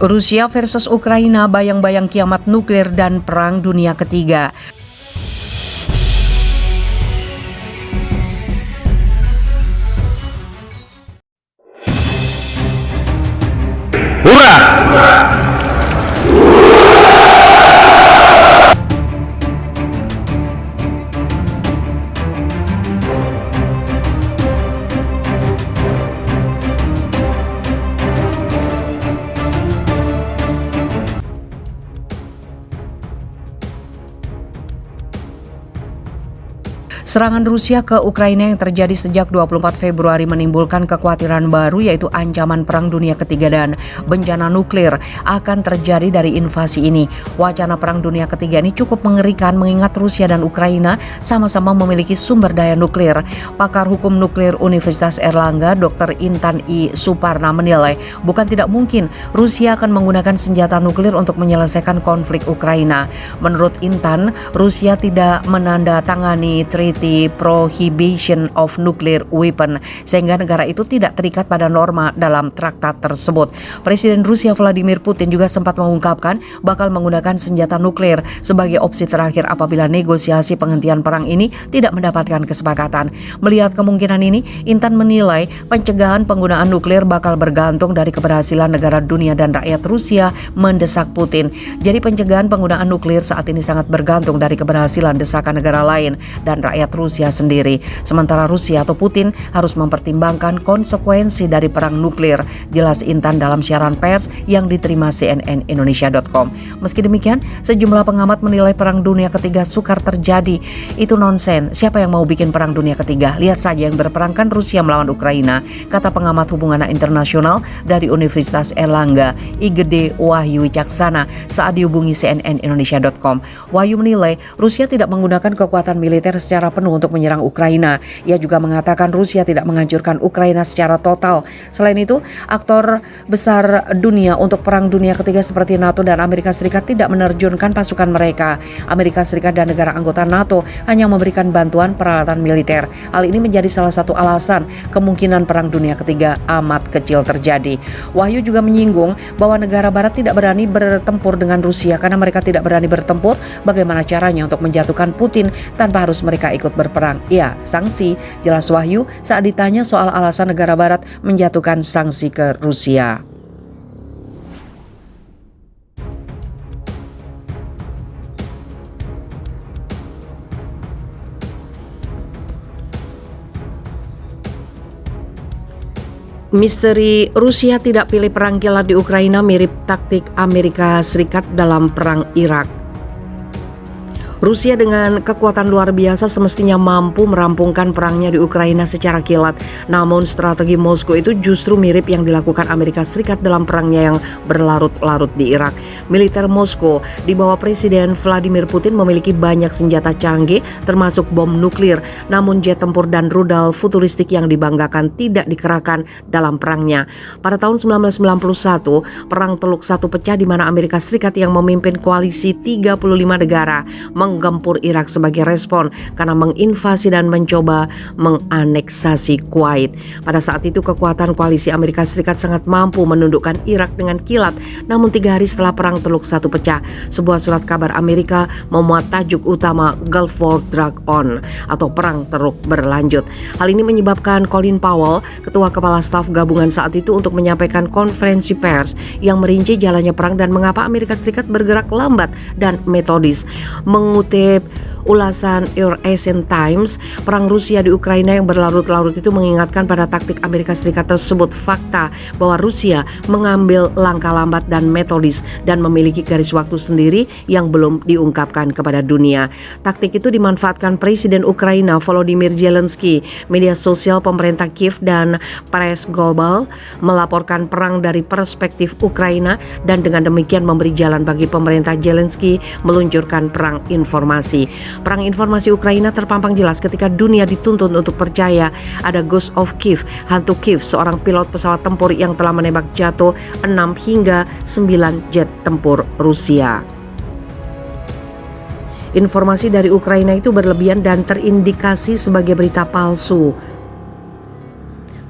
Rusia versus Ukraina, bayang-bayang kiamat nuklir dan perang dunia ketiga. Hurrah! Serangan Rusia ke Ukraina yang terjadi sejak 24 Februari menimbulkan kekhawatiran baru, yaitu ancaman perang dunia ketiga dan bencana nuklir akan terjadi dari invasi ini. Wacana perang dunia ketiga ini cukup mengerikan mengingat Rusia dan Ukraina sama-sama memiliki sumber daya nuklir. Pakar hukum nuklir Universitas Airlangga, Dr. Intan I. Suparna menilai bukan tidak mungkin Rusia akan menggunakan senjata nuklir untuk menyelesaikan konflik Ukraina. Menurut Intan, Rusia tidak menandatangani Treaty Prohibition of Nuclear Weapon sehingga negara itu tidak terikat pada norma dalam traktat tersebut. Presiden Rusia Vladimir Putin juga sempat mengungkapkan bakal menggunakan senjata nuklir sebagai opsi terakhir apabila negosiasi penghentian perang ini tidak mendapatkan kesepakatan. Melihat kemungkinan ini, Intan menilai pencegahan penggunaan nuklir bakal bergantung dari keberhasilan negara dunia dan rakyat Rusia mendesak Putin. Jadi pencegahan penggunaan nuklir saat ini sangat bergantung dari keberhasilan desakan negara lain dan rakyat Rusia sendiri. Sementara Rusia atau Putin harus mempertimbangkan konsekuensi dari perang nuklir, jelas Intan dalam siaran pers yang diterima cnnindonesia.com. Meski demikian, sejumlah pengamat menilai perang dunia ketiga sukar terjadi. Itu nonsen. Siapa yang mau bikin perang dunia ketiga? Lihat saja yang berperangkan Rusia melawan Ukraina, kata pengamat hubungan internasional dari Universitas Airlangga, Igede Wahyu Wicaksana saat dihubungi cnnindonesia.com. Wahyu menilai Rusia tidak menggunakan kekuatan militer secara penuh untuk menyerang Ukraina. Ia juga mengatakan Rusia tidak menghancurkan Ukraina secara total. Selain itu, aktor besar dunia untuk perang dunia ketiga seperti NATO dan Amerika Serikat tidak menerjunkan pasukan mereka. Amerika Serikat dan negara anggota NATO hanya memberikan bantuan peralatan militer. Hal ini menjadi salah satu alasan kemungkinan perang dunia ketiga amat kecil terjadi. Wahyu juga menyinggung bahwa negara barat tidak berani bertempur dengan Rusia karena mereka tidak berani bertempur. Bagaimana caranya untuk menjatuhkan Putin tanpa harus mereka ikut berperang? Ya, sanksi, jelas Wahyu saat ditanya soal alasan negara barat menjatuhkan sanksi ke Rusia. Misteri Rusia tidak pilih perang kilat di Ukraina mirip taktik Amerika Serikat dalam perang Irak. Rusia dengan kekuatan luar biasa semestinya mampu merampungkan perangnya di Ukraina secara kilat. Namun strategi Moskow itu justru mirip yang dilakukan Amerika Serikat dalam perangnya yang berlarut-larut di Irak. Militer Moskow di bawah Presiden Vladimir Putin memiliki banyak senjata canggih termasuk bom nuklir. Namun jet tempur dan rudal futuristik yang dibanggakan tidak dikerahkan dalam perangnya. Pada tahun 1991, perang Teluk Satu pecah di mana Amerika Serikat yang memimpin koalisi 35 negara menggempur Irak sebagai respon karena menginvasi dan mencoba menganeksasi Kuwait. Pada saat itu kekuatan koalisi Amerika Serikat sangat mampu menundukkan Irak dengan kilat. Namun 3 hari setelah perang Teluk Satu pecah, sebuah surat kabar Amerika memuat tajuk utama Gulf War Drag On atau perang terus berlanjut. Hal ini menyebabkan Colin Powell, ketua kepala staf gabungan saat itu, untuk menyampaikan konferensi pers yang merinci jalannya perang dan mengapa Amerika Serikat bergerak lambat dan metodis. Mengutip ulasan Eurasian Times, perang Rusia di Ukraina yang berlarut-larut itu mengingatkan pada taktik Amerika Serikat tersebut. Fakta bahwa Rusia mengambil langkah lambat dan metodis dan memiliki garis waktu sendiri yang belum diungkapkan kepada dunia. Taktik itu dimanfaatkan Presiden Ukraina Volodymyr Zelensky. Media sosial pemerintah Kiev dan Press Global melaporkan perang dari perspektif Ukraina dan dengan demikian memberi jalan bagi pemerintah Zelensky meluncurkan perang informasi. Perang informasi Ukraina terpampang jelas ketika dunia dituntun untuk percaya ada Ghost of Kiev, hantu Kiev, seorang pilot pesawat tempur yang telah menembak jatuh 6 hingga 9 jet tempur Rusia. Informasi dari Ukraina itu berlebihan dan terindikasi sebagai berita palsu.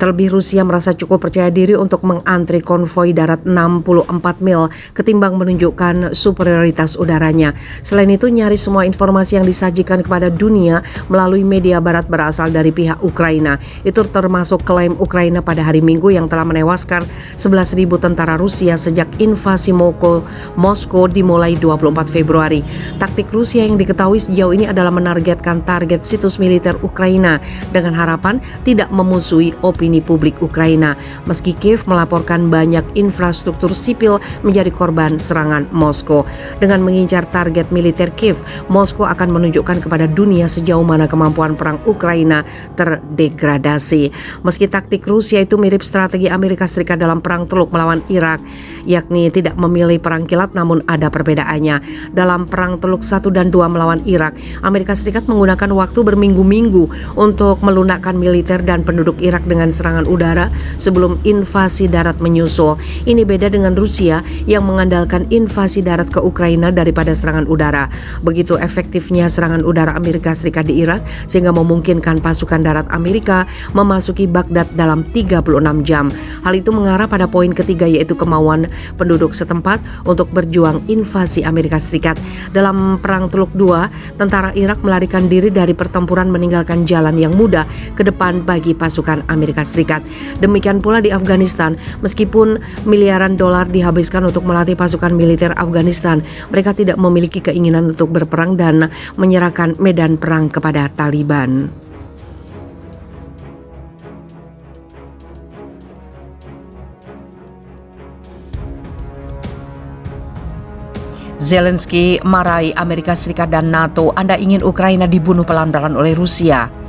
Terlebih Rusia merasa cukup percaya diri untuk mengantri konvoi darat 64 mil ketimbang menunjukkan superioritas udaranya. Selain itu, nyaris semua informasi yang disajikan kepada dunia melalui media barat berasal dari pihak Ukraina. Itu termasuk klaim Ukraina pada hari Minggu yang telah menewaskan 11.000 tentara Rusia sejak invasi Moskow dimulai 24 Februari. Taktik Rusia yang diketahui sejauh ini adalah menargetkan target situs militer Ukraina dengan harapan tidak memusuhi opini publik Ukraina, meski Kiev melaporkan banyak infrastruktur sipil menjadi korban serangan Moskow. Dengan mengincar target militer Kiev, Moskow akan menunjukkan kepada dunia sejauh mana kemampuan perang Ukraina terdegradasi. Meski taktik Rusia itu mirip strategi Amerika Serikat dalam perang Teluk melawan Irak, yakni tidak memilih perang kilat, namun ada perbedaannya. Dalam perang Teluk 1 dan 2 melawan Irak, Amerika Serikat menggunakan waktu berminggu-minggu untuk melunakkan militer dan penduduk Irak dengan serangan udara sebelum invasi darat menyusul. Ini beda dengan Rusia yang mengandalkan invasi darat ke Ukraina daripada serangan udara. Begitu efektifnya serangan udara Amerika Serikat di Irak sehingga memungkinkan pasukan darat Amerika memasuki Baghdad dalam 36 jam. Hal itu mengarah pada poin ketiga, yaitu kemauan penduduk setempat untuk berjuang invasi Amerika Serikat. Dalam perang Teluk II, tentara Irak melarikan diri dari pertempuran meninggalkan jalan yang mudah ke depan bagi pasukan Amerika Serikat. Demikian pula di Afghanistan, meskipun miliaran dolar dihabiskan untuk melatih pasukan militer Afghanistan, mereka tidak memiliki keinginan untuk berperang dan menyerahkan medan perang kepada Taliban. Zelensky marahi Amerika Serikat dan NATO, Anda ingin Ukraina dibunuh pelan-pelan oleh Rusia.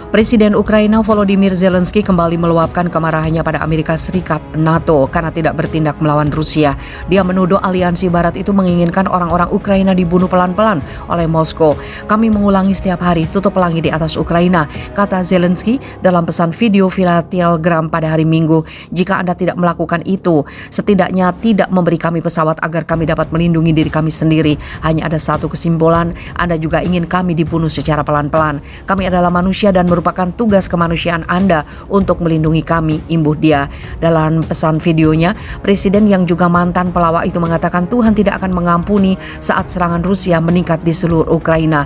Presiden Ukraina Volodymyr Zelensky kembali meluapkan kemarahannya pada Amerika Serikat, NATO, karena tidak bertindak melawan Rusia. Dia menuduh aliansi Barat itu menginginkan orang-orang Ukraina dibunuh pelan-pelan oleh Moskow. Kami mengulangi setiap hari, tutup pelangi di atas Ukraina, kata Zelensky dalam pesan video via Telegram pada hari Minggu. Jika Anda tidak melakukan itu, setidaknya tidak memberi kami pesawat agar kami dapat melindungi diri kami sendiri. Hanya ada satu kesimpulan, Anda juga ingin kami dibunuh secara pelan-pelan. Kami adalah manusia dan merupakan tugas kemanusiaan Anda untuk melindungi kami, imbuh dia. Dalam pesan videonya, Presiden yang juga mantan pelawak itu mengatakan Tuhan tidak akan mengampuni saat serangan Rusia meningkat di seluruh Ukraina.